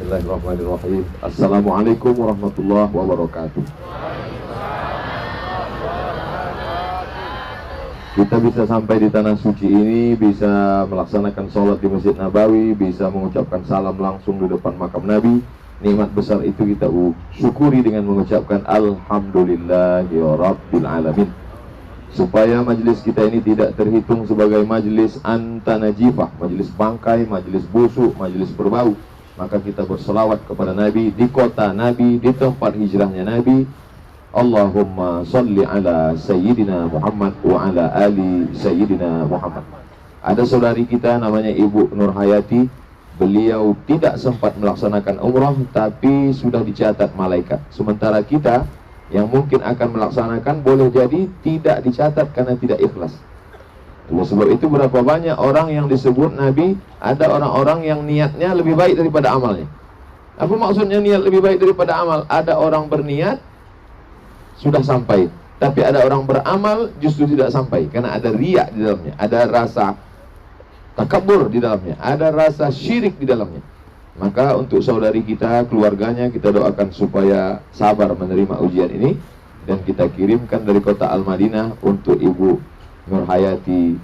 Bismillahirrahmanirrahim. Assalamualaikum warahmatullahi wabarakatuh. Kita bisa sampai di tanah suci ini, bisa melaksanakan sholat di Masjid Nabawi, bisa mengucapkan salam langsung di depan makam Nabi. Nikmat besar itu kita syukuri dengan mengucapkan Alhamdulillahi Rabbil Alamin. Supaya majelis kita ini tidak terhitung sebagai majelis antanajifah, majelis bangkai, majelis busuk, majelis berbau, maka kita berselawat kepada Nabi di kota Nabi, di tempat hijrahnya Nabi. Allahumma salli ala Sayyidina Muhammad wa ala ali Sayyidina Muhammad. Ada saudari kita namanya Ibu Nur Hayati. Beliau tidak sempat melaksanakan umrah, tapi sudah dicatat malaikat. Sementara kita yang mungkin akan melaksanakan boleh jadi tidak dicatat karena tidak ikhlas. Oleh sebab itu berapa banyak orang yang disebut Nabi, ada orang-orang yang niatnya lebih baik daripada amalnya. Apa maksudnya niat lebih baik daripada amal? Ada orang berniat sudah sampai, tapi ada orang beramal justru tidak sampai karena ada riak di dalamnya, ada rasa takabur di dalamnya, ada rasa syirik di dalamnya. Maka untuk saudari kita, keluarganya, kita doakan supaya sabar menerima ujian ini, dan kita kirimkan dari kota Al-Madinah untuk Ibu Nur Hayati.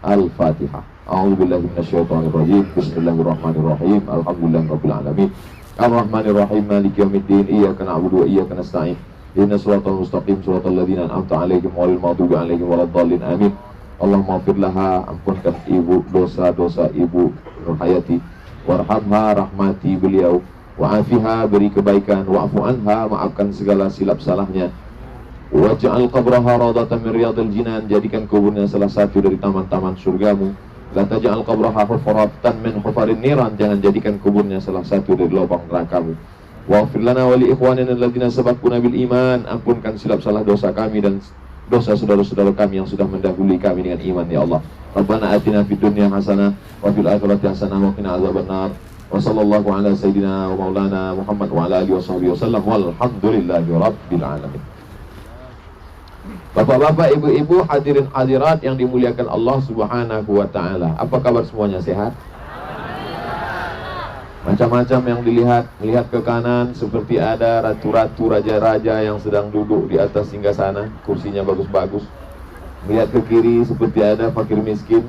Al-Fatihah. A'udzubillahi minasyaitonirrajim. Bismillahirrahmanirrahim. Alhamdulillahirabbil alamin. Ar-Rahmanirrahim. Maliki yaumiddin. Iyyaka na'budu wa iyyaka nasta'in. Ihdinas siratal mustaqim, siratal ladzina an'amta 'alaihim ghairil maghdubi 'alaihim waladdallin. Amin. Allahumma ighfir laha, ampunkan ibu dosa-dosa Ibu Nur Hayati. Warhamha, rahmati beliau. Wa'afiha, beri kebaikan. Wa'fu anha, maafkan segala silap salahnya. Waj'al qabraha radatan min riyadil jinan, jadikan kuburnya salah satu dari taman-taman surgamu. La taj'al qabraha hufratan min hufarin niran, jangan jadikan kuburnya salah satu dari lubang nerakamu. Waghfir lana wa li ikhwanina alladziina sabaquna bil iman, ampunkan silap salah dosa kami dan dosa saudara-saudara kami yang sudah mendahului kami dengan iman, ya Allah. Rabbana atina fid dunya hasanah wa fil akhirati hasanah wa qina adzabannar. Wa sallallahu ala sayyidina wa maulana Muhammad wa ala alihi washabbihi wasallam. Walhamdulillahi rabbil alamin. Bapak-bapak, ibu-ibu, hadirin hadirat yang dimuliakan Allah Subhanahu wa taala. Apa kabar semuanya, sehat? Macam-macam yang dilihat, melihat ke kanan seperti ada ratu-ratu, raja-raja yang sedang duduk di atas singgasana, kursinya bagus-bagus. Melihat ke kiri seperti ada fakir miskin.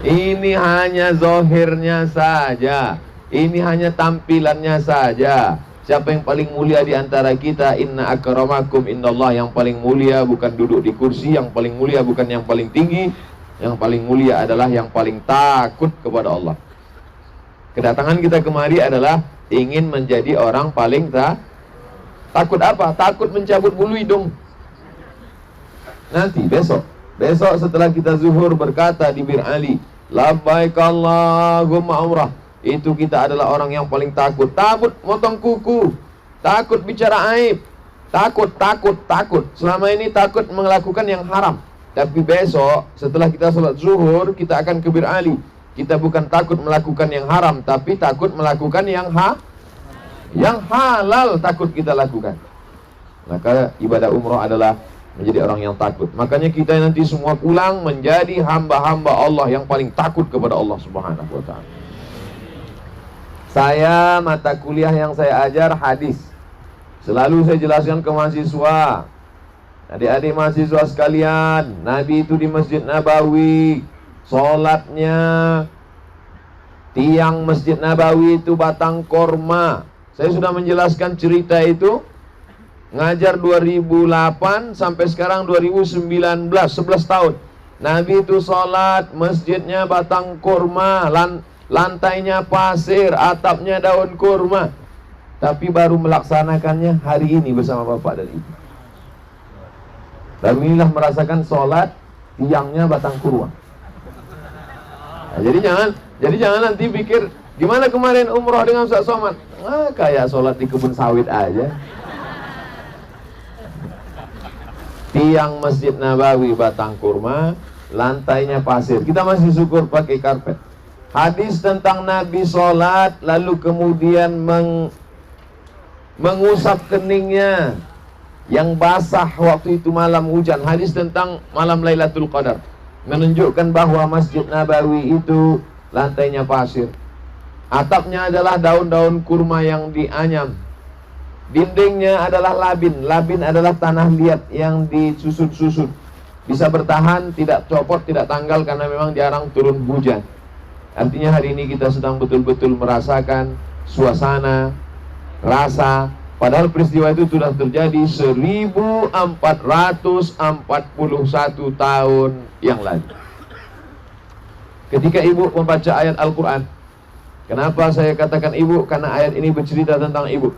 Ini hanya zahirnya saja, ini hanya tampilannya saja. Siapa yang paling mulia di antara kita? Inna akramakum indallah. Yang paling mulia bukan duduk di kursi, yang paling mulia bukan yang paling tinggi, yang paling mulia adalah yang paling takut kepada Allah. Kedatangan kita kemari adalah ingin menjadi orang paling takut apa? Takut mencabut bulu hidung. Nanti besok setelah kita zuhur berkata di Bir Ali, labbaik Allahumma umrah. Itu kita adalah orang yang paling takut motong kuku, takut bicara aib, takut. Selama ini takut melakukan yang haram. Tapi besok setelah kita sholat zuhur, kita akan ke Bir Ali. Kita bukan takut melakukan yang haram, tapi takut melakukan yang halal, takut kita lakukan. Maka ibadah umrah adalah menjadi orang yang takut. Makanya kita nanti semua pulang menjadi hamba-hamba Allah yang paling takut kepada Allah Subhanahu wa ta'ala. Saya, mata kuliah yang saya ajar hadis. Selalu saya jelaskan ke mahasiswa, adik-adik mahasiswa sekalian, Nabi itu di Masjid Nabawi, sholatnya tiang Masjid Nabawi itu batang korma. Saya sudah menjelaskan cerita itu, ngajar 2008 sampai sekarang 2019, 11 tahun. Nabi itu sholat, masjidnya batang korma, lantainya pasir, atapnya daun kurma. Tapi baru melaksanakannya hari ini bersama bapak dan ibu. Baru inilah merasakan sholat tiangnya batang kurma. Nah, jadi jangan nanti pikir gimana kemarin umroh dengan Ustaz Somad. Kayak sholat di kebun sawit aja. Tiang Masjid Nabawi batang kurma, lantainya pasir. Kita masih syukur pakai karpet. Hadis tentang Nabi sholat lalu kemudian mengusap keningnya yang basah waktu itu malam hujan. Hadis tentang malam Lailatul Qadar menunjukkan bahwa Masjid Nabawi itu lantainya pasir. Atapnya adalah daun-daun kurma yang dianyam. Dindingnya adalah labin. Labin adalah tanah liat yang disusut-susut. Bisa bertahan, tidak copot, tidak tanggal karena memang jarang turun hujan. Artinya hari ini kita sedang betul-betul merasakan suasana, rasa. Padahal peristiwa itu sudah terjadi 1441 tahun yang lalu. Ketika ibu membaca ayat Al-Quran. Kenapa saya katakan ibu? Karena ayat ini bercerita tentang ibu.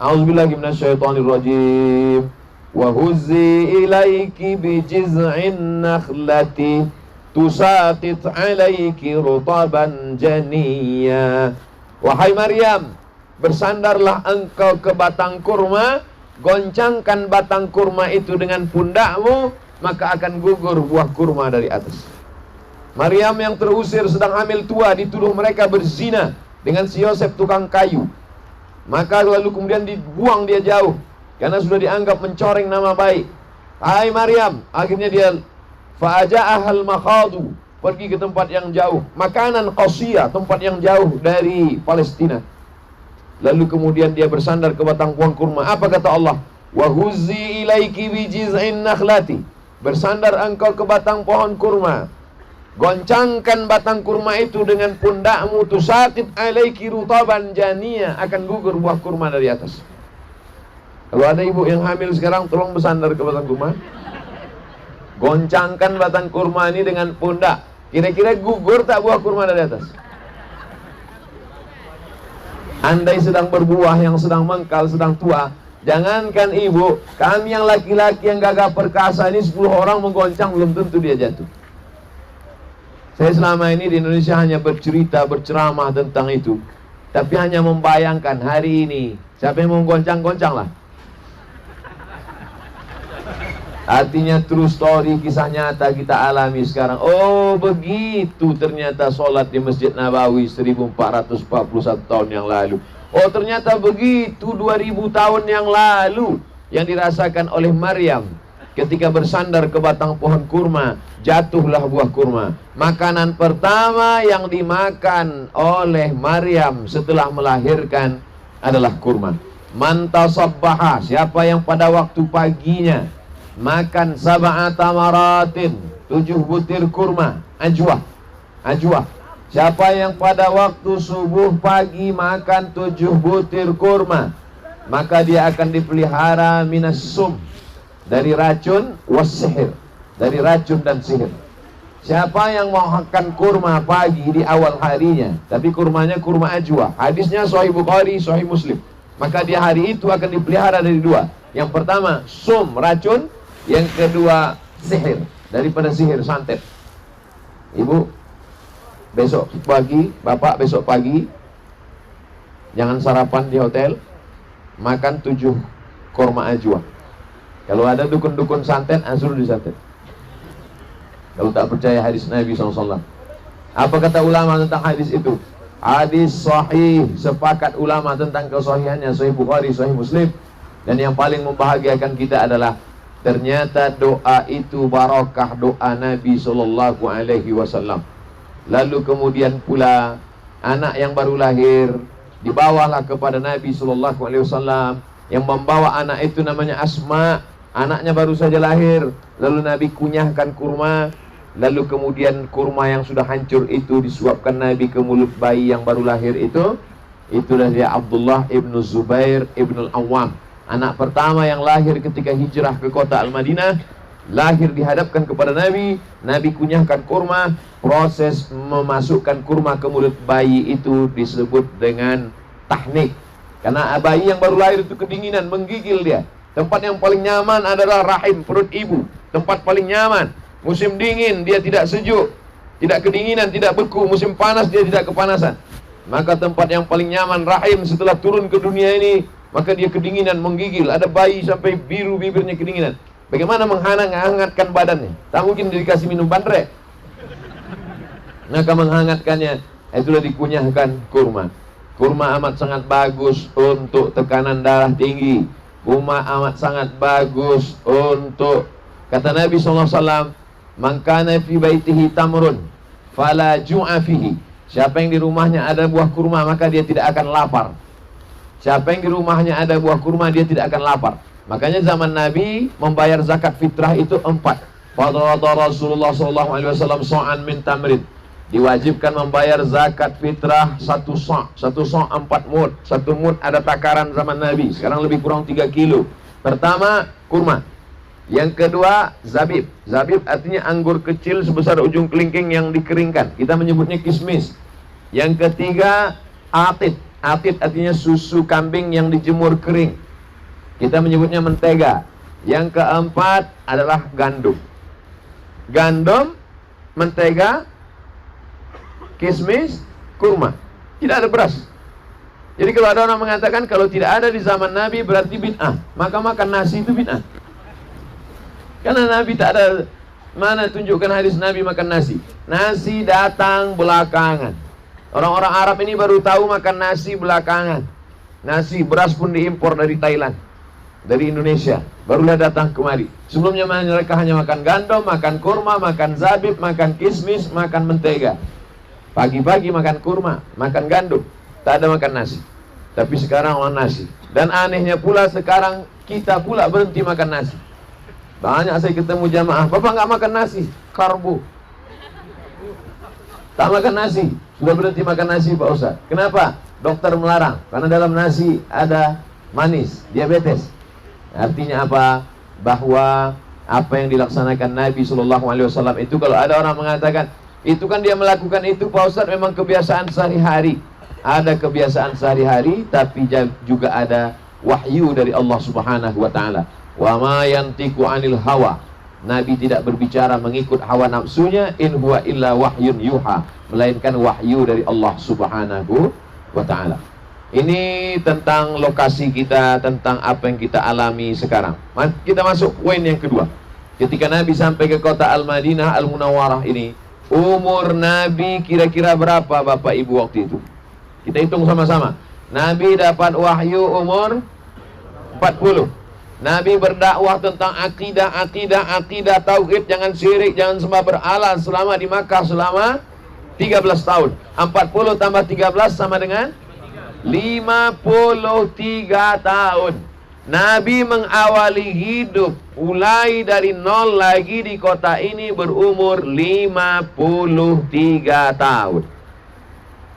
A'udzubillahi minasyaitonirrajim. Wa huzzi ilaiki bijiz'in nakhlati tusaqit 'alaiki rutaban janiyya. Wahai Maryam, bersandarlah engkau ke batang kurma, goncangkan batang kurma itu dengan pundakmu, maka akan gugur buah kurma dari atas. Maryam yang terusir sedang hamil tua, dituduh mereka berzina dengan si Yosef tukang kayu. Maka lalu kemudian dibuang dia jauh karena sudah dianggap mencoreng nama baik. Hai Maryam, akhirnya dia fa'aja'ahal makhadu, pergi ke tempat yang jauh, makanan qasiyah, tempat yang jauh dari Palestina. Lalu kemudian dia bersandar ke batang pohon kurma. Apa kata Allah? Wa huzzi ilaiki bijiz'in nakhlati. Bersandar engkau ke batang pohon kurma, goncangkan batang kurma itu dengan pundakmu, tusaqit alaiki rutaban janiyya, akan gugur buah kurma dari atas. Kalau ada ibu yang hamil sekarang, tolong bersandar ke batang kurma, goncangkan batang kurma ini dengan pundak. Kira-kira gugur tak buah kurma dari atas? Andai sedang berbuah, yang sedang mengkal, sedang tua, jangankan ibu, kami yang laki-laki yang gagah perkasa ini 10 orang menggoncang belum tentu dia jatuh. Saya selama ini di Indonesia hanya bercerita, berceramah tentang itu, tapi hanya membayangkan hari ini siapa yang mau goncang-goncang lah. Artinya true story, kisah nyata kita alami sekarang. Oh begitu ternyata sholat di Masjid Nabawi 1441 tahun yang lalu. Oh ternyata begitu 2000 tahun yang lalu yang dirasakan oleh Maryam. Ketika bersandar ke batang pohon kurma, jatuhlah buah kurma. Makanan pertama yang dimakan oleh Maryam setelah melahirkan adalah kurma. Man tasabbaha, siapa yang pada waktu paginya makan sab'ata maratin, 7 butir kurma, ajwa. Siapa yang pada waktu subuh pagi makan 7 butir kurma, maka dia akan dipelihara minas sum, dari racun, wassihir, dari racun dan sihir. Siapa yang mau makan kurma pagi di awal harinya, tapi kurmanya kurma ajwa, hadisnya Sahih Bukhari, Sahih Muslim, maka dia hari itu akan dipelihara dari 2. Yang pertama sum, racun. Yang kedua sihir, daripada sihir santet. Ibu besok pagi, bapak besok pagi jangan sarapan di hotel, makan 7 kurma ajwa. Kalau ada dukun-dukun santet, suruh disantet. Kalau tak percaya hadis Nabi SAW. Apa kata ulama tentang hadis itu? Hadis sahih, sepakat ulama tentang kesahihannya, Sahih Bukhari, Sahih Muslim. Dan yang paling membahagiakan kita adalah ternyata doa itu barakah doa Nabi SAW. Lalu kemudian pula anak yang baru lahir dibawalah kepada Nabi SAW. Yang membawa anak itu namanya Asma. Anaknya baru saja lahir, lalu Nabi kunyahkan kurma. Lalu kemudian kurma yang sudah hancur itu disuapkan Nabi ke mulut bayi yang baru lahir itu. Itulah dia Abdullah ibnu Zubair ibnu Al-Awwam, anak pertama yang lahir ketika hijrah ke kota Al-Madinah. Lahir dihadapkan kepada Nabi, Nabi kunyahkan kurma. Proses memasukkan kurma ke mulut bayi itu disebut dengan tahnik. Karena bayi yang baru lahir itu kedinginan, menggigil dia. Tempat yang paling nyaman adalah rahim, perut ibu. Tempat paling nyaman. Musim dingin dia tidak sejuk, tidak kedinginan, tidak beku. Musim panas dia tidak kepanasan. Maka tempat yang paling nyaman rahim. Setelah turun ke dunia ini, maka dia kedinginan, menggigil. Ada bayi sampai biru bibirnya kedinginan. Bagaimana menghangatkan badannya? Tak mungkin dikasih minum bandrek. Maka menghangatkannya, itulah dikunyahkan kurma. Kurma amat sangat bagus untuk tekanan darah tinggi. Kurma amat sangat bagus untuk, kata Nabi SAW, man kana fi baitihi tamrun fala ju'a fihi. Siapa yang di rumahnya ada buah kurma, maka dia tidak akan lapar. Siapa yang di rumahnya ada buah kurma, dia tidak akan lapar. Makanya zaman Nabi membayar zakat fitrah itu 4. Fadhala Rasulullah SAW so'an min tamrin. Diwajibkan membayar zakat fitrah 1 so'. 1 so' 4 mud. 1 mud ada takaran zaman Nabi. Sekarang lebih kurang 3 kilo. Pertama, kurma. Yang kedua, zabib. Zabib artinya anggur kecil sebesar ujung kelingking yang dikeringkan. Kita menyebutnya kismis. Yang ketiga, atid. Atid artinya susu kambing yang dijemur kering. Kita menyebutnya mentega. Yang keempat adalah gandum. Gandum, mentega, kismis, kurma. Tidak ada beras. Jadi kalau ada orang mengatakan kalau tidak ada di zaman Nabi berarti bid'ah, maka makan nasi itu bid'ah. Karena Nabi tak ada, mana tunjukkan hadis Nabi makan nasi. Nasi datang belakangan. Orang-orang Arab ini baru tahu makan nasi belakangan. Nasi, beras pun diimpor dari Thailand, dari Indonesia, barulah datang kemari. Sebelumnya mereka hanya makan gandum, makan kurma, makan zabib, makan kismis, makan mentega. Pagi-pagi makan kurma, makan gandum, tak ada makan nasi. Tapi sekarang makan nasi. Dan anehnya pula sekarang kita pula berhenti makan nasi. Banyak saya ketemu jamaah, bapak nggak makan nasi, karbo. Tak makan nasi, sudah berhenti makan nasi Pak Ustaz. Kenapa? Dokter melarang, karena dalam nasi ada manis, diabetes. Artinya apa? Bahwa apa yang dilaksanakan Nabi SAW itu, kalau ada orang mengatakan itu kan dia melakukan itu Pak Ustaz memang kebiasaan sehari-hari. Ada kebiasaan sehari-hari, tapi juga ada wahyu dari Allah Subhanahu wa Ta'ala. Wa ma yantiqu 'anil hawa. Nabi tidak berbicara mengikut hawa nafsunya, in huwa illa wahyun yuha, melainkan wahyu dari Allah Subhanahu wa Ta'ala. Ini tentang lokasi kita, tentang apa yang kita alami sekarang. Kita masuk poin yang kedua. Ketika Nabi sampai ke kota Al-Madinah Al-Munawwarah ini, umur Nabi kira-kira berapa Bapak Ibu waktu itu? Kita hitung sama-sama. Nabi dapat wahyu umur 40. Nabi berdakwah tentang akidah tauhid, jangan syirik, jangan sembah berhala selama di Makkah selama 13 tahun. 40 tambah 13 sama dengan 53 tahun. Nabi mengawali hidup mulai dari nol lagi di kota ini berumur 53 tahun.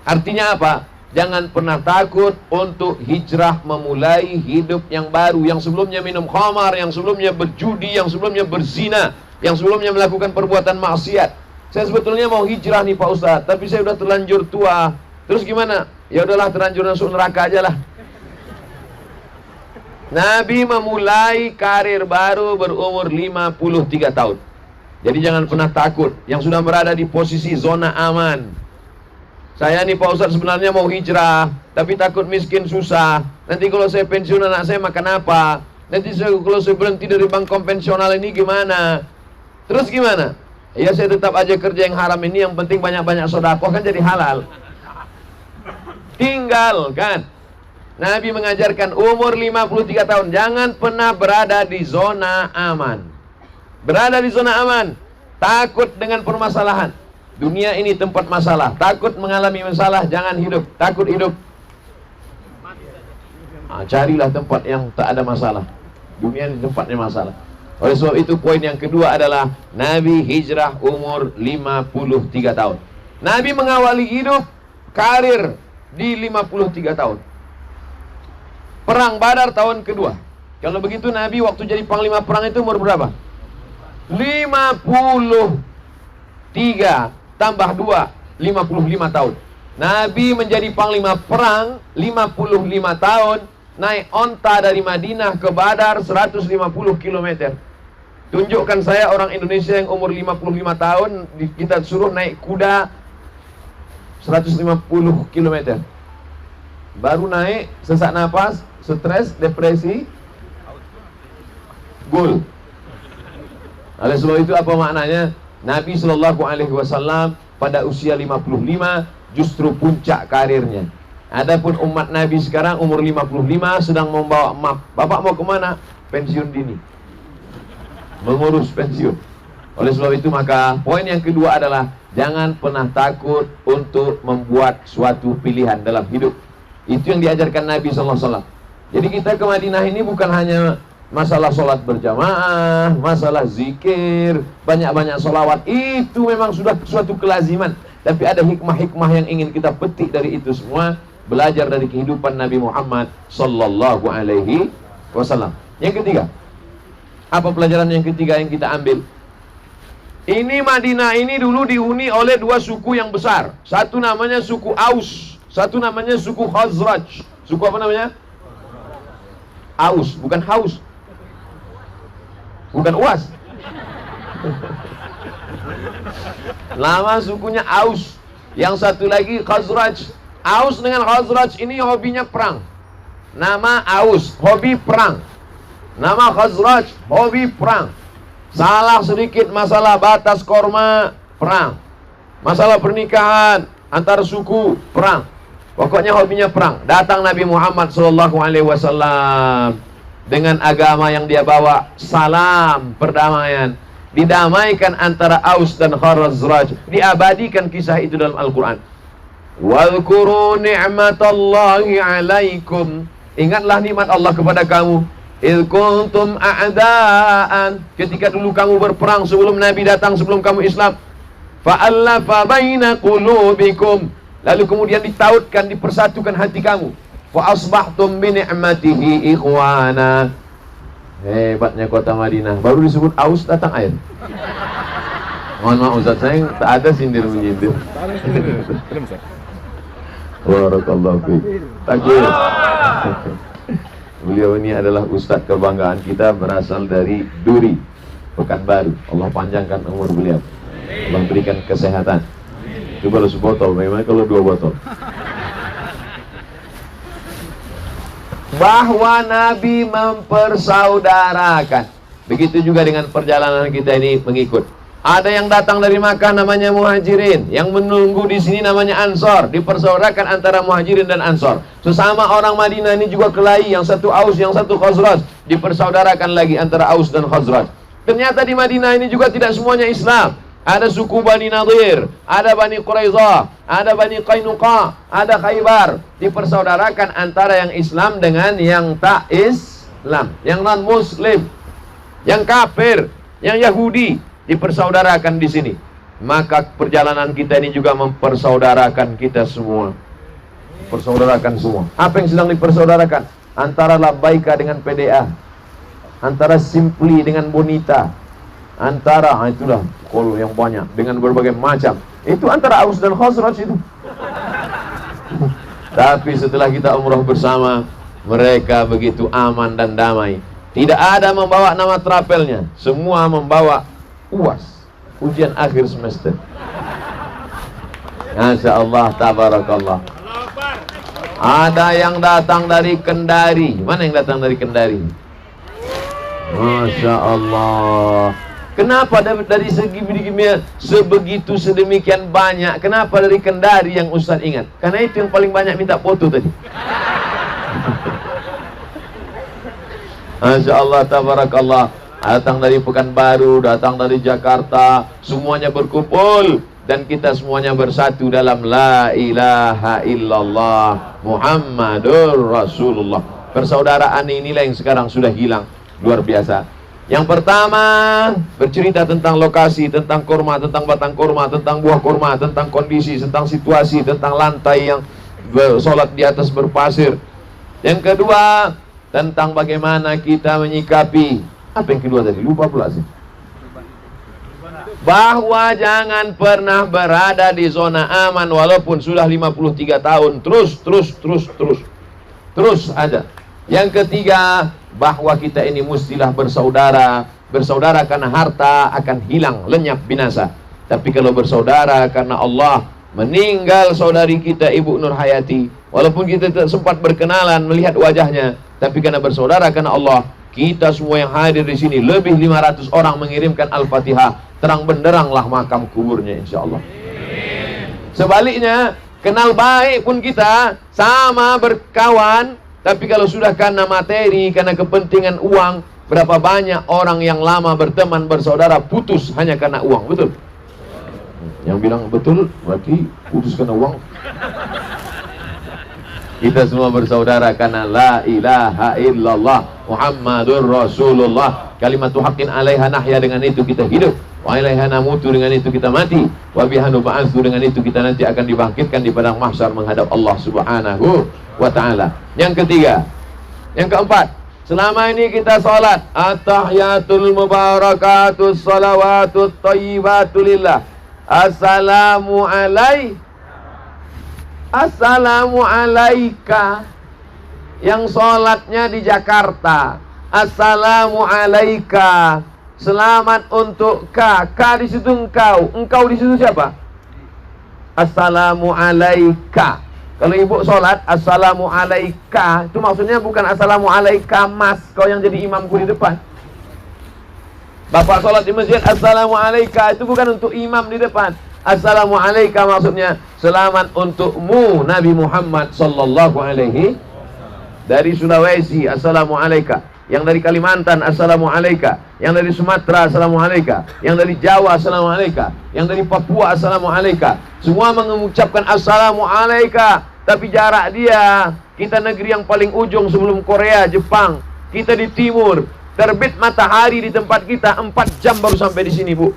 Artinya apa? Jangan pernah takut untuk hijrah memulai hidup yang baru. Yang sebelumnya minum khamar, yang sebelumnya berjudi, yang sebelumnya berzina, yang sebelumnya melakukan perbuatan maksiat. Saya sebetulnya mau hijrah nih Pak Ustadz, tapi saya udah terlanjur tua. Terus gimana? Ya udahlah, terlanjur masuk neraka aja lah. Nabi memulai karir baru berumur 53 tahun. Jadi jangan pernah takut. Yang sudah berada di posisi zona aman. Saya nih Pak Ustadz sebenarnya mau hijrah, tapi takut miskin susah. Nanti kalau saya pensiun anak saya makan apa? Nanti kalau saya berhenti dari bank konvensional ini gimana? Terus gimana? Ya saya tetap aja kerja yang haram ini, yang penting banyak-banyak sedekah kan jadi halal. Tinggalkan. Nabi mengajarkan umur 53 tahun, jangan pernah berada di zona aman. Berada di zona aman, takut dengan permasalahan. Dunia ini tempat masalah. Takut mengalami masalah, jangan hidup. Takut hidup, carilah tempat yang tak ada masalah. Dunia ini tempatnya masalah. Oleh sebab itu poin yang kedua adalah Nabi hijrah umur 53 tahun. Nabi mengawali hidup karir di 53 tahun. Perang Badar tahun kedua. Kalau begitu Nabi waktu jadi panglima perang itu umur berapa? 53 tambah 2, 55 tahun. Nabi menjadi panglima perang 55 tahun, naik onta dari Madinah ke Badar 150 km. Tunjukkan saya orang Indonesia yang umur 55 tahun kita suruh naik kuda 150 km. Baru naik, sesak napas, stres, depresi, gol. Oleh sebab itu apa maknanya? Nabi SAW pada usia 55 justru puncak karirnya. Adapun umat Nabi sekarang umur 55 sedang membawa map. Bapak mau kemana? Pensiun dini, mengurus pensiun. Oleh sebab itu maka poin yang kedua adalah jangan pernah takut untuk membuat suatu pilihan dalam hidup. Itu yang diajarkan Nabi SAW. Jadi kita ke Madinah ini bukan hanya masalah sholat berjamaah, masalah zikir, banyak-banyak sholawat. Itu memang sudah suatu kelaziman. Tapi ada hikmah-hikmah yang ingin kita petik dari itu semua. Belajar dari kehidupan Nabi Muhammad Sallallahu Alaihi Wasallam. Yang ketiga, apa pelajaran yang ketiga yang kita ambil? Ini Madinah ini dulu dihuni oleh dua suku yang besar. Satu namanya suku Aus, satu namanya suku Khazraj. Suku apa namanya? Aus, bukan Haus, bukan Uas. Nama sukunya Aus. Yang satu lagi Khazraj. Aus dengan Khazraj ini hobinya perang. Nama Aus, hobi perang. Nama Khazraj, hobi perang. Salah sedikit masalah batas korma, perang. Masalah pernikahan antar suku, perang. Pokoknya hobinya perang. Datang Nabi Muhammad SAW dengan agama yang dia bawa, salam perdamaian. Didamaikan antara Aus dan Khazraj. Diabadikan kisah itu dalam Al-Quran. Wadhkuru ni'matallahi alaikum. Ingatlah nikmat Allah kepada kamu. Idh kuntum a'daan. Ketika dulu kamu berperang sebelum Nabi datang, sebelum kamu Islam. Fa'allafa baina qulubikum. Lalu kemudian ditautkan, dipersatukan hati kamu. Fa asbahtum bi ni'matihi ikhwana. Hebatnya kota Madinah. Baru disebut Aus datang air. Mohon maaf Ustaz, saya tak ada sindir-menyindir. Barakallahu fiik. Takbir. Beliau ini adalah ustaz kebanggaan kita, berasal dari Duri, Pekanbaru. Allah panjangkan umur beliau. Allah berikan kesehatan. Itu baru sebotol, bagaimana kalau 2 botol? Bahwa Nabi mempersaudarakan. Begitu juga dengan perjalanan kita ini mengikut. Ada yang datang dari Makkah namanya Muhajirin, yang menunggu di sini namanya Ansor. Dipersaudarakan antara Muhajirin dan Ansor. Sesama orang Madinah ini juga kelahi, yang satu Aus, yang satu Khazraj. Dipersaudarakan lagi antara Aus dan Khazraj. Ternyata di Madinah ini juga tidak semuanya Islam. Ada suku Bani Nadir, ada Bani Quraidah, ada Bani Qainuqa, ada Khaybar. Dipersaudarakan antara yang Islam dengan yang tak Islam, yang non Muslim, yang kafir, yang Yahudi. Dipersaudarakan di sini. Maka perjalanan kita ini juga mempersaudarakan kita semua. Persaudarakan semua. Apa yang sedang dipersaudarakan? Antara Labbaika dengan PDA, antara Simply dengan Bonita, antara itulah kalau yang banyak dengan berbagai macam. Itu antara Aus dan Khazraj itu. Tapi setelah kita umrah bersama, mereka begitu aman dan damai. Tidak ada membawa nama trapelnya, semua membawa UAS, ujian akhir semester. Masya Allah, tabarakallah. Ada yang datang dari Kendari. Mana yang datang dari Kendari? Masya Allah. Kenapa dari segi sebegitu sedemikian banyak? Kenapa dari Kendari yang Ustaz ingat? Karena itu yang paling banyak minta foto tadi. Masya Allah, tabarakallah. Datang dari Pekanbaru, datang dari Jakarta, semuanya berkumpul dan kita semuanya bersatu dalam La ilaha illallah Muhammadur Rasulullah. Persaudaraan inilah yang sekarang sudah hilang, luar biasa. Yang pertama bercerita tentang lokasi, tentang kurma, tentang batang kurma, tentang buah kurma, tentang kondisi, tentang situasi, tentang lantai yang sholat di atas berpasir. Yang kedua tentang bagaimana kita menyikapi. Apa yang kedua tadi? Lupa pula sih. Bahwa jangan pernah berada di zona aman walaupun sudah 53 tahun. Terus ada. Yang ketiga, bahwa kita ini mestilah bersaudara. Bersaudara karena harta akan hilang, lenyap, binasa. Tapi kalau bersaudara karena Allah, meninggal saudari kita Ibu Nur Hayati, walaupun kita tidak sempat berkenalan, melihat wajahnya, tapi karena bersaudara karena Allah, kita semua yang hadir di sini, lebih 500 orang mengirimkan Al-Fatihah, terang benderanglah makam kuburnya insyaallah. Sebaliknya, kenal baik pun kita, sama berkawan, tapi kalau sudah karena materi, karena kepentingan uang, Berapa banyak orang yang lama berteman, bersaudara, putus hanya karena uang, betul? Yang bilang betul, berarti putus karena uang. Kita semua bersaudara karena la ilaha illallah Muhammadur Rasulullah. Kalimatu haqqin alaiha nahya, dengan itu kita hidup. Wa ilaiha namutu, dengan itu kita mati. Wa biha nub'atsu, dengan itu kita nanti akan dibangkitkan di padang mahsyar menghadap Allah Subhanahu wa ta'ala. Yang ketiga, yang keempat, selama ini kita salat at-tahiyatul mubarakatus salawatut thayyibatu lillah. Assalamu alaika. Yang salatnya di Jakarta, assalamu alaika, selamat untuk ka di situ engkau di situ siapa? Assalamu alaika. Kalau ibu sholat assalamu alaika, itu maksudnya bukan assalamu alaika mas, kau yang jadi imamku di depan. Bapak sholat di masjid assalamu alaika, itu bukan untuk imam di depan. Assalamu alaika maksudnya selamat untukmu Nabi Muhammad sallallahu alaihi. Dari Sulawesi assalamu alaika, yang dari Kalimantan assalamu alaika, yang dari Sumatera assalamu alaika, yang dari Jawa assalamu alaika, yang dari Papua assalamu alaika. Semua mengucapkan assalamu alaika, tapi jarak dia, kita negeri yang paling ujung sebelum Korea, Jepang, kita di timur. Terbit matahari di tempat kita 4 jam baru sampai di sini, Bu.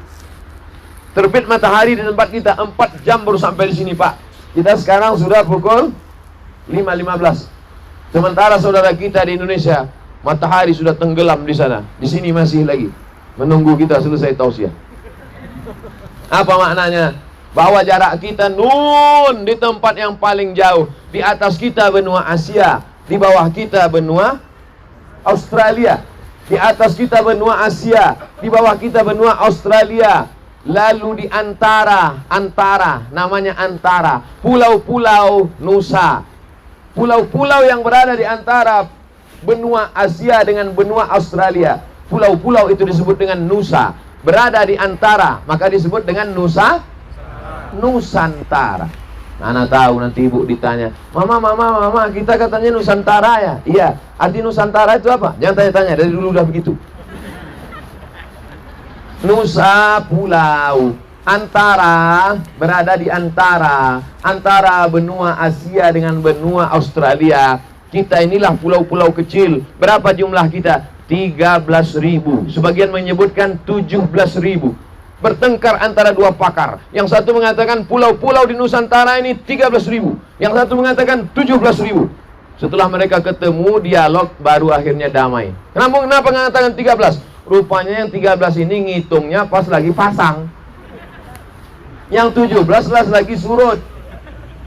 Terbit matahari di tempat kita 4 jam baru sampai di sini, Pak. Kita sekarang sudah pukul 5.15. Sementara saudara kita di Indonesia, matahari sudah tenggelam di sana. Di sini masih lagi menunggu kita selesai tausiah. Apa maknanya? Bahwa jarak kita nun di tempat yang paling jauh. Di atas kita benua Asia, di bawah kita benua Australia. Di atas kita benua Asia, di bawah kita benua Australia. Lalu di antara namanya antara pulau-pulau Nusa. Pulau-pulau yang berada di antara benua Asia dengan benua Australia, pulau-pulau itu disebut dengan Nusa. Berada di antara, maka disebut dengan Nusantara. Mana tahu nanti ibu ditanya, Mama, kita katanya Nusantara ya? Iya, arti Nusantara itu apa? Jangan tanya-tanya, dari dulu udah begitu. Nusa pulau, antara, berada di antara benua Asia dengan benua Australia. Kita inilah pulau-pulau kecil. Berapa jumlah kita? 13.000. Sebagian menyebutkan 17.000. Bertengkar antara dua pakar. Yang satu mengatakan pulau-pulau di Nusantara ini 13.000. Yang satu mengatakan 17.000. Setelah mereka ketemu, dialog, baru akhirnya damai. Kenapa mengatakan 13? Rupanya yang 13 ini ngitungnya pas lagi pasang. Yang 17 lagi surut.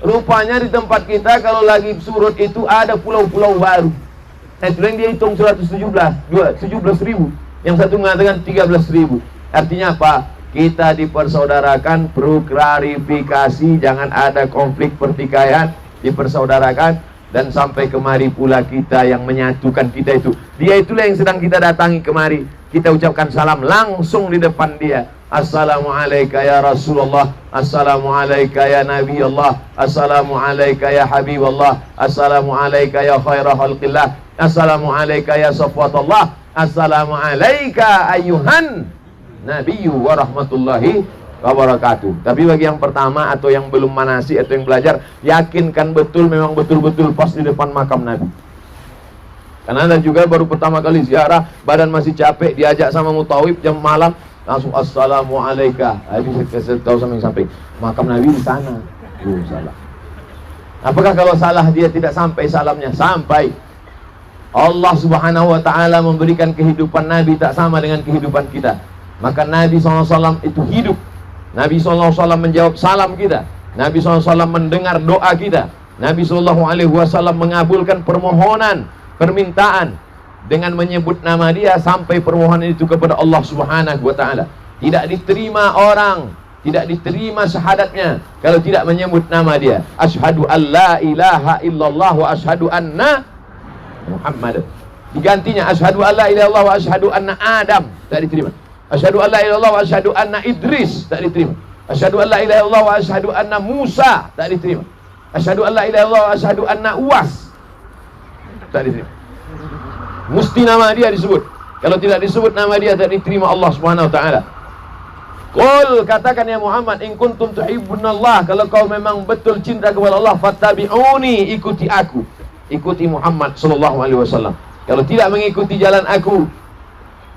Rupanya di tempat kita kalau lagi surut itu ada pulau-pulau baru. Nah, itu yang dia hitung 17.000. Yang satu mengatakan 13.000. Artinya apa? Kita dipersaudarakan, perlu klarifikasi, jangan ada konflik pertikaian, dipersaudarakan, dan sampai kemari pula kita yang menyatukan kita itu. Dia itulah yang sedang kita datangi kemari. Kita ucapkan salam langsung di depan dia. Assalamualaikum ya Rasulullah. Assalamualaikum ya Nabi Allah. Assalamualaikum ya Habib Allah. Assalamualaikum ya khairah khalqillah. Assalamualaikum ya safwatullah. Assalamualaikum ayuhan Nabiyyu wa rahmatullahi wa barakatuh. Tapi bagi yang pertama atau yang belum manasi atau yang belajar, yakinkan betul memang betul-betul pas di depan makam Nabi. Karena Anda juga baru pertama kali ziarah, badan masih capek, diajak sama mutawif jam malam, langsung assalamualaikum. Saya tahu sampai makam Nabi di sana. Salah. Apakah kalau salah dia tidak sampai salamnya? Sampai. Allah Subhanahu wa ta'ala memberikan kehidupan Nabi tak sama dengan kehidupan kita. Maka Nabi SAW itu hidup. Nabi SAW menjawab salam kita. Nabi SAW mendengar doa kita. Nabi SAW mengabulkan permohonan, permintaan dengan menyebut nama dia sampai permohonan itu kepada Allah Subhanahu wa ta'ala. Tidak diterima orang, tidak diterima syahadatnya kalau tidak menyebut nama dia. Asyhadu an la ilaha illallah wa asyhadu anna Muhammad. Digantinya asyhadu an la ilaha illallah wa asyhadu anna Adam. Tak diterima. Asyhadu an la ilaha illallah wa asyhadu anna Idris. Tak diterima. Asyhadu an la ilaha illallah wa asyhadu anna Musa. Tak diterima. Asyhadu an la ilaha illallah wa asyhadu anna Uwas. Tak diterima. Mesti nama dia disebut. Kalau tidak disebut nama dia, tidak diterima Allah Subhanahu wa taala. Qul, katakan ya Muhammad, in kuntum tuhibbunallah, kalau kau memang betul cinta kepada Allah, fattabi'uni, ikuti aku. Ikuti Muhammad sallallahu alaihi wasallam. Kalau tidak mengikuti jalan aku,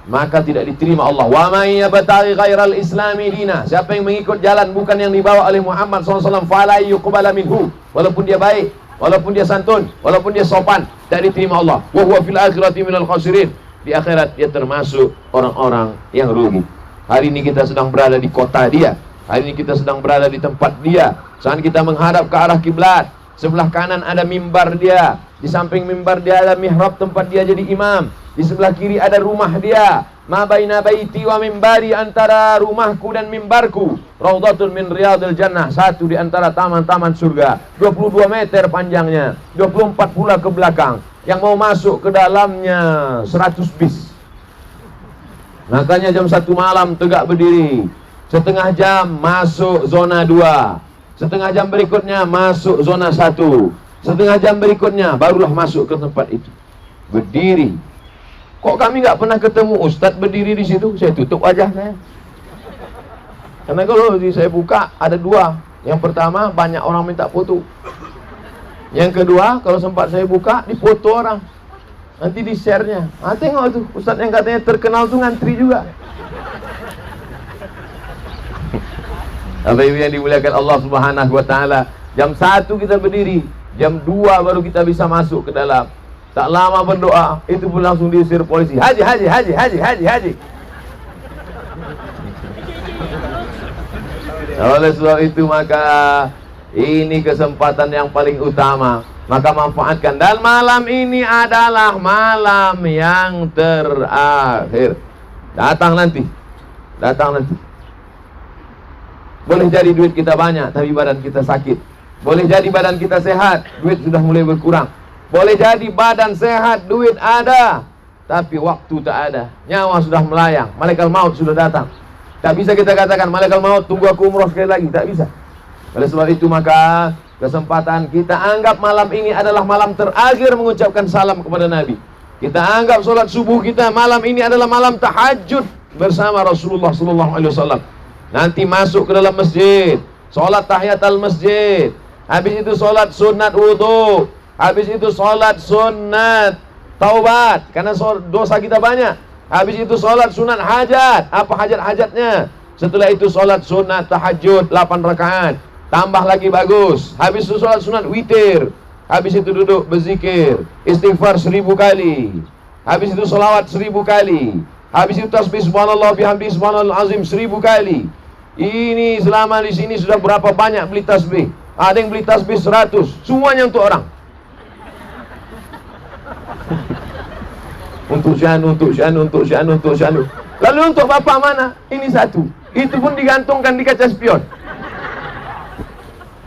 maka tidak diterima Allah. Wa may yabtaghi ghairal islami dina, siapa yang mengikut jalan bukan yang dibawa oleh Muhammad SAW, fala yuqbala minhu, walaupun dia baik, walaupun dia santun, walaupun dia sopan, tidak diterima Allah. Wa huwa fil akhirati minal khasirin, di akhirat dia termasuk orang-orang yang rugi. Hari ini kita sedang berada di kota dia, hari ini kita sedang berada di tempat dia. Saat kita menghadap ke arah kiblat, sebelah kanan ada mimbar dia, di samping mimbar dia ada mihrab tempat dia jadi imam, di sebelah kiri ada rumah dia. Ma baina baiti wa mimbari, antara rumahku dan mimbarku raudhatun min riyadil jannah, satu di antara taman-taman surga. 22 meter panjangnya, 24 pula ke belakang. Yang mau masuk ke dalamnya 100 bis. Makanya jam 1 malam tegak berdiri, setengah jam masuk zona 2, setengah jam berikutnya masuk zona 1, setengah jam berikutnya barulah masuk ke tempat itu. Berdiri. Kok kami nggak pernah ketemu Ustadz berdiri di situ? Saya tutup wajah saya. Karena kalau saya buka ada 2. Yang pertama, banyak orang minta foto. Yang kedua, kalau sempat saya buka, difoto orang. Nanti di share-nya. Tengok tuh, Ustadz yang katanya terkenal tuh ngantri juga. Bapak Ibu yang dimuliakan Allah Subhanahu wa taala, jam 1 kita berdiri, jam 2 baru kita bisa masuk ke dalam. Tak lama berdoa, itu pun langsung diusir polisi. Haji, haji, haji, haji, haji, haji. Oleh sebab itu maka ini kesempatan yang paling utama, maka manfaatkan. Dan malam ini adalah malam yang terakhir. Datang nanti. Boleh jadi duit kita banyak, tapi badan kita sakit. Boleh jadi badan kita sehat, duit sudah mulai berkurang. Boleh jadi badan sehat, duit ada, tapi waktu tak ada. Nyawa sudah melayang, malaikat maut sudah datang. Tak bisa kita katakan, malaikat maut tunggu aku umroh sekali lagi. Tak bisa. Oleh sebab itu maka kesempatan kita anggap malam ini adalah malam terakhir mengucapkan salam kepada Nabi. Kita anggap solat subuh kita malam ini adalah malam tahajud bersama Rasulullah SAW. Nanti masuk ke dalam masjid, solat tahiyatul masjid, habis itu solat sunat wudu, habis itu solat sunat taubat karena dosa kita banyak, habis itu solat sunat hajat, apa hajat-hajatnya, setelah itu solat sunat tahajud 8 rakaat, tambah lagi bagus, habis itu solat sunat witir, habis itu duduk berzikir, istighfar 1000 kali, habis itu solawat 1000 kali, habis itu tasbih subhanallah bihamdi subhanallah azim 1000 kali. Ini selama di sini sudah berapa banyak beli tasbih? Ada yang beli tasbih 100, semuanya untuk orang. Untuk syanu, untuk syanu, untuk syanu, untuk syanu. Lalu untuk bapak mana? Ini 1. Itu pun digantungkan di kaca spion.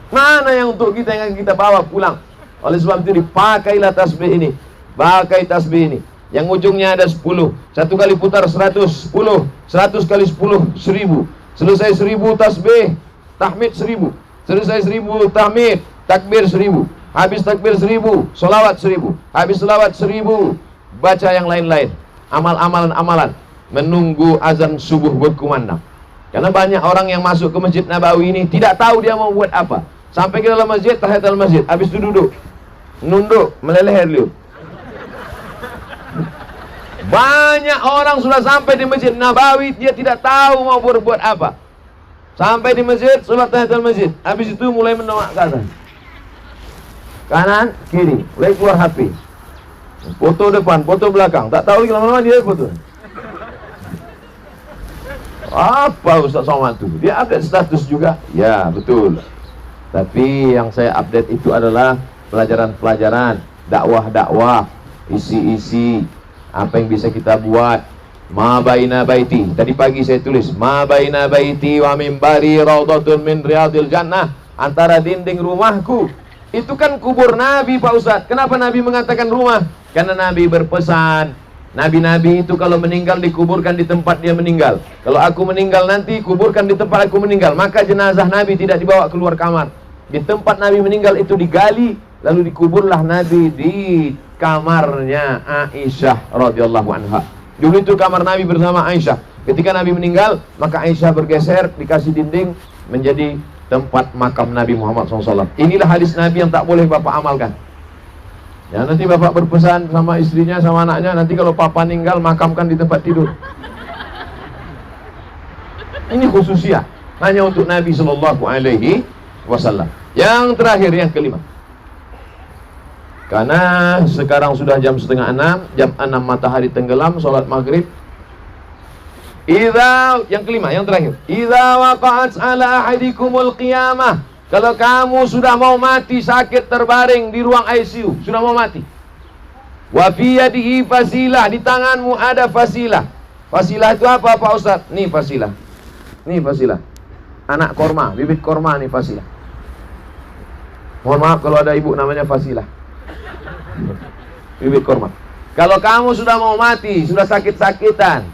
Mana yang untuk kita yang kita bawa pulang? Oleh sebab itu dipakailah tasbih ini. Pakai tasbih ini. Yang ujungnya ada 10. 1 kali putar 100, 10. 100 kali 10, 1000. Selesai 1000 tasbih, tahmid 1000. Selesai 1000 tahmid, takbir 1000. Habis takbir 1000, solawat 1000. Habis solawat 1000, baca yang lain-lain. Amalan-amalan menunggu azan subuh berkumandang. Karena banyak orang yang masuk ke Masjid Nabawi ini tidak tahu dia mau buat apa. Sampai ke dalam masjid, tahiyatul masjid, habis itu duduk, nunduk, meleleh dulu. Banyak orang sudah sampai di Masjid Nabawi, dia tidak tahu mau berbuat apa. Sampai di masjid, sholat tahiyatul masjid, habis itu mulai menolak ke atas, kanan, kiri, mulai keluar HP, foto depan, foto belakang, tak tahu lama-lama dia foto. Apa Ustaz Somad itu? Dia update status juga? Ya, betul. Tapi yang saya update itu adalah pelajaran-pelajaran, dakwah-dakwah, isi-isi, apa yang bisa kita buat. Ma baina baiti, tadi pagi saya tulis, ma baina baiti wa mimbari raudhatun min riyadil jannah, antara dinding rumahku. Itu kan kubur Nabi Pak Ustadz. Kenapa Nabi mengatakan rumah? Karena Nabi berpesan, Nabi-Nabi itu kalau meninggal dikuburkan di tempat dia meninggal. Kalau aku meninggal nanti kuburkan di tempat aku meninggal. Maka jenazah Nabi tidak dibawa keluar kamar. Di tempat Nabi meninggal itu digali, lalu dikuburlah Nabi di kamarnya Aisyah radhiyallahu anha. Dulu itu kamar Nabi bersama Aisyah. Ketika Nabi meninggal, maka Aisyah bergeser, dikasih dinding, menjadi tempat makam Nabi Muhammad SAW. Inilah hadis Nabi yang tak boleh Bapak amalkan. Ya, nanti Bapak berpesan sama istrinya, sama anaknya, nanti kalau Papa meninggal, makamkan di tempat tidur. Ini khususnya hanya untuk Nabi SAW. Yang terakhir, yang kelima. Karena sekarang sudah jam setengah 6, jam 6 matahari tenggelam, sholat maghrib. Yang kelima, yang terakhir. Idza waqa'at ala ahadikumul qiyamah. Kalau kamu sudah mau mati, sakit terbaring di ruang ICU, sudah mau mati. Wa fi yadihi fasilah, di tanganmu ada fasilah. Fasilah itu apa Pak Ustaz? Nih fasilah. Nih fasilah. Anak korma, bibit korma nih fasilah. Mohon maaf kalau ada ibu namanya fasilah. Bibit korma. Kalau kamu sudah mau mati, sudah sakit-sakitan,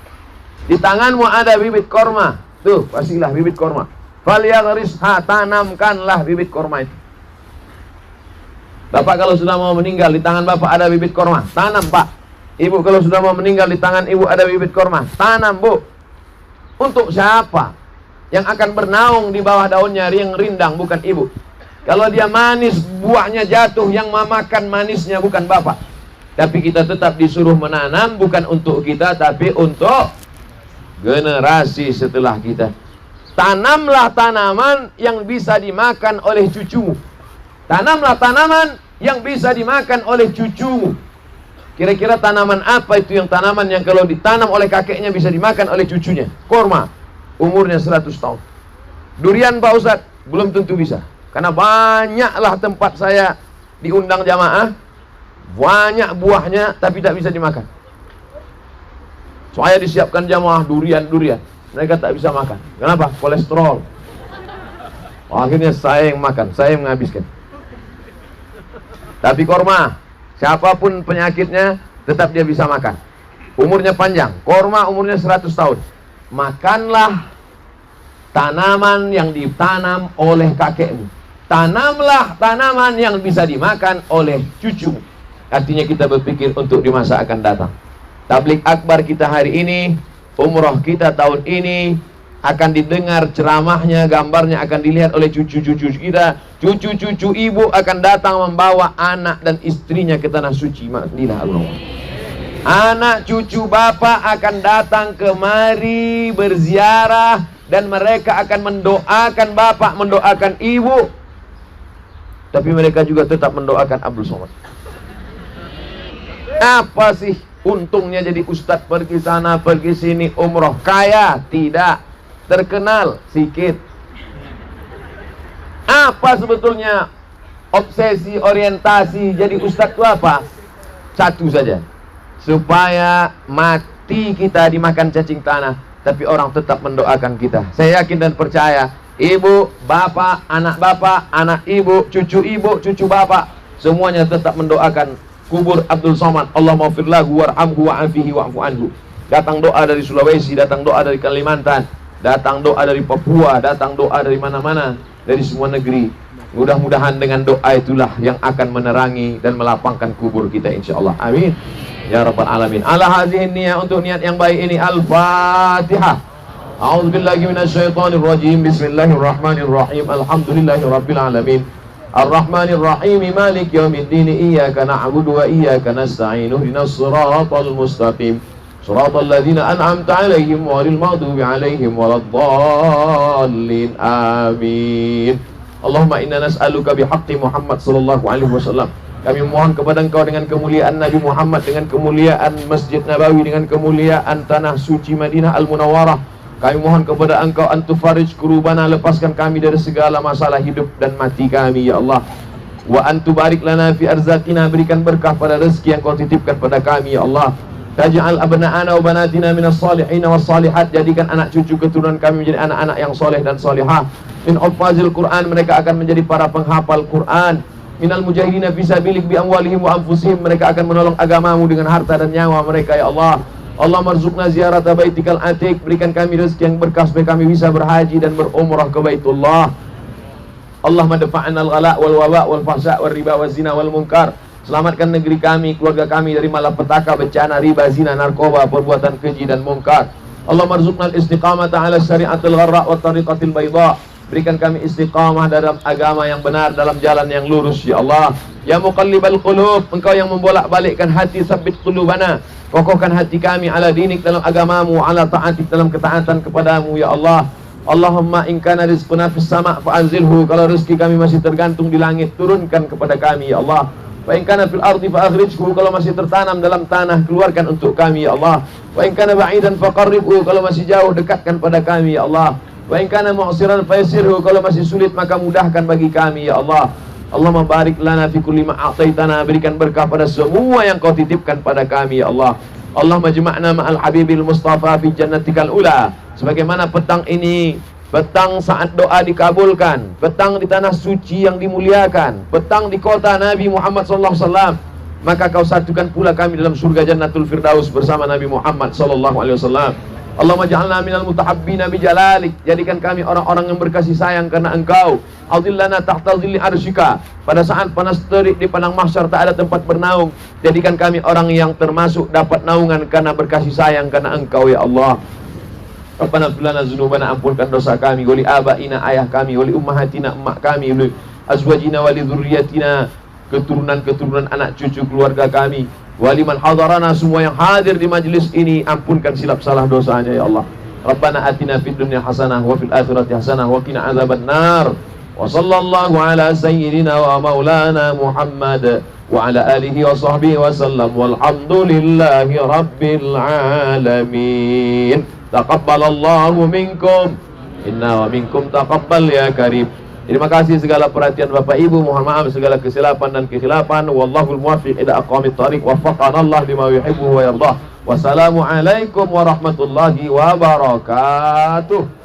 di tanganmu ada bibit korma. Tuh, fasilah bibit korma. Falyaghrisha, tanamkanlah bibit korma itu. Bapak kalau sudah mau meninggal, di tangan Bapak ada bibit korma, tanam Pak. Ibu kalau sudah mau meninggal, di tangan Ibu ada bibit korma, tanam Bu. Untuk siapa? Yang akan bernaung di bawah daunnya yang rindang, bukan Ibu. Kalau dia manis, buahnya jatuh, yang memakan manisnya bukan Bapak. Tapi kita tetap disuruh menanam, bukan untuk kita, tapi untuk generasi setelah kita. Tanamlah tanaman yang bisa dimakan oleh cucumu. Tanamlah tanaman yang bisa dimakan oleh cucumu. Kira-kira tanaman apa itu yang tanaman yang kalau ditanam oleh kakeknya bisa dimakan oleh cucunya? Korma, umurnya 100 tahun. Durian Pak Ustadz, belum tentu bisa. Karena banyaklah tempat saya diundang jamaah, banyak buahnya tapi tak bisa dimakan. Saya disiapkan jamaah durian, mereka tak bisa makan. Kenapa? Kolesterol. Akhirnya saya yang makan, saya yang menghabiskan. Tapi korma, siapapun penyakitnya, tetap dia bisa makan. Umurnya panjang, korma umurnya 100 tahun. Makanlah tanaman yang ditanam oleh kakekmu. Tanamlah tanaman yang bisa dimakan oleh cucu. Artinya kita berpikir untuk di masa akan datang. Tablik akbar kita hari ini, umroh kita tahun ini, akan didengar ceramahnya, gambarnya akan dilihat oleh cucu-cucu kita. Cucu-cucu ibu akan datang membawa anak dan istrinya ke tanah suci Madinah Al-Munawwarah. Anak cucu bapak akan datang kemari berziarah, dan mereka akan mendoakan bapak, mendoakan ibu. Tapi mereka juga tetap mendoakan Abdul Somad. Apa sih untungnya jadi ustadz, pergi sana pergi sini, umroh? Kaya? Tidak. Terkenal? Sikit. Apa sebetulnya obsesi, orientasi jadi ustadz itu apa? Satu saja, supaya mati kita dimakan cacing tanah, tapi orang tetap mendoakan kita. Saya yakin dan percaya, ibu, bapak, anak ibu, cucu bapak, semuanya tetap mendoakan kubur Abdul Somad. Allah maghfir lahu warhamhu wa'afihi wa'fu anhu. Datang doa dari Sulawesi, datang doa dari Kalimantan, datang doa dari Papua, datang doa dari mana-mana, dari semua negeri. Mudah-mudahan dengan doa itulah yang akan menerangi dan melapangkan kubur kita insyaallah. Amin ya rabbal alamin. Ala hadhihi niyyah, untuk niat yang baik ini. Al-Fatihah. A'udzu billahi minasyaitonir rajim. Bismillahirrahmanirrahim. Alhamdulillahirabbil alamin. Arrahmanir rahim. Maliki yaumiddin. Iyyaka na'budu wa iyyaka nasta'in. Ihdinas siratal mustaqim. Siratal ladzina an'amta 'alaihim ghairil maghdubi 'alaihim waladdallin. Amin. Allahumma inna nas'aluka bihaqqi Muhammad sallallahu alaihi wasallam. Kami mohon kepada Engkau dengan kemuliaan Nabi Muhammad, dengan kemuliaan Masjid Nabawi, dengan kemuliaan tanah suci Madinah Al-Munawwarah. Kami mohon kepada Engkau antufarij kurubana, lepaskan kami dari segala masalah hidup dan mati kami ya Allah. Wa antubarik lana fi arzaqina, berikan berkah pada rezeki yang Kau titipkan pada kami ya Allah. Taj'al abna'ana wa banatina minas salihin was salihat, jadikan anak cucu keturunan kami menjadi anak-anak yang soleh dan solihah. Min hufazil Quran, mereka akan menjadi para penghafal Quran. Minal mujahidina fisabilik bi amwalihim wa anfusihim, mereka akan menolong agamamu dengan harta dan nyawa mereka ya Allah. Allah marzuqna ziarata baitikal atiq, berikan kami rezeki yang berkah supaya kami bisa berhaji dan berumrah ke Baitullah. Allah madfa'na al-ghala wal waba wal fahsya wal riba wal zina wal munkar. Selamatkan negeri kami, keluarga kami dari malapetaka, bencana, riba, zina, narkoba, perbuatan keji dan mungkar. Allah marzuqnal istiqamata ala syariatil gharra wa tariqatil bayda. Berikan kami istiqamah dalam agama yang benar, dalam jalan yang lurus, ya Allah. Ya muqallibal qulub, Engkau yang membolak-balikkan hati, sabbit qulubana. Kokohkan hati kami ala dinik, dalam agamamu, ala ta'atik, dalam ketaatan kepadamu, ya Allah. Allahumma in kana rizquna fis sama' fa'anzilhu. Kalau rezeki kami masih tergantung di langit, turunkan kepada kami, ya Allah. Wa in kana fil ardi fa akhrijhu, kalau masih tertanam dalam tanah, keluarkan untuk kami, ya Allah. Wa in kana ba'idan faqarribhu, kalau masih jauh, dekatkan pada kami, ya Allah. Wa in kana mu'siran fa yassirhu, kalau masih sulit maka mudahkan bagi kami, ya Allah. Allahumma barik lana fi kulli ma a'taitana, berikan berkah pada semua yang Kau titipkan pada kami, ya Allah. Allahumma jama'na ma'al habibil mustafa fi jannatikal ula. Sebagaimana petang ini, petang saat doa dikabulkan, petang di tanah suci yang dimuliakan, petang di kota Nabi Muhammad SAW, maka Kau satukan pula kami dalam surga Jannatul Firdaus bersama Nabi Muhammad SAW. Allahumma ja'alna minal mutahabbina bijalalik, jadikan kami orang-orang yang berkasih sayang karena Engkau. Adillana tahta zilli arsyika, pada saat panas terik di padang mahsyar tak ada tempat bernaung, jadikan kami orang yang termasuk dapat naungan karena berkasih sayang karena Engkau, ya Allah. Rabbana ighfir lana dzunubana, ampunkan dosa kami, wali abaina, ayah kami, wali ummahatina, emak kami, wali azwajina, wali dzurriyyatina, keturunan-keturunan anak cucu keluarga kami, wali man hadarana, semua yang hadir di majlis ini, ampunkan silap salah dosanya, ya Allah. Rabbana atina fid dunya hasanah wa fil akhirati hasanah wa qina adzabannar. Wa sallallahu ala sayyidina wa maulana Muhammad wa ala alihi wa sahbihi wa sallam, walhamdulillahi rabbil alamin. Taqabbalallahu minkum, inna wa minkum taqabbal ya karim. Terima kasih segala perhatian Bapak Ibu, mohon maaf segala kesilapan dan kekhilafan. Wallahul muwaffiq ila aqwamit thariq, waffaqana Allah bima yuhibbu wa yardah. Wassalamu alaikum warahmatullahi wabarakatuh.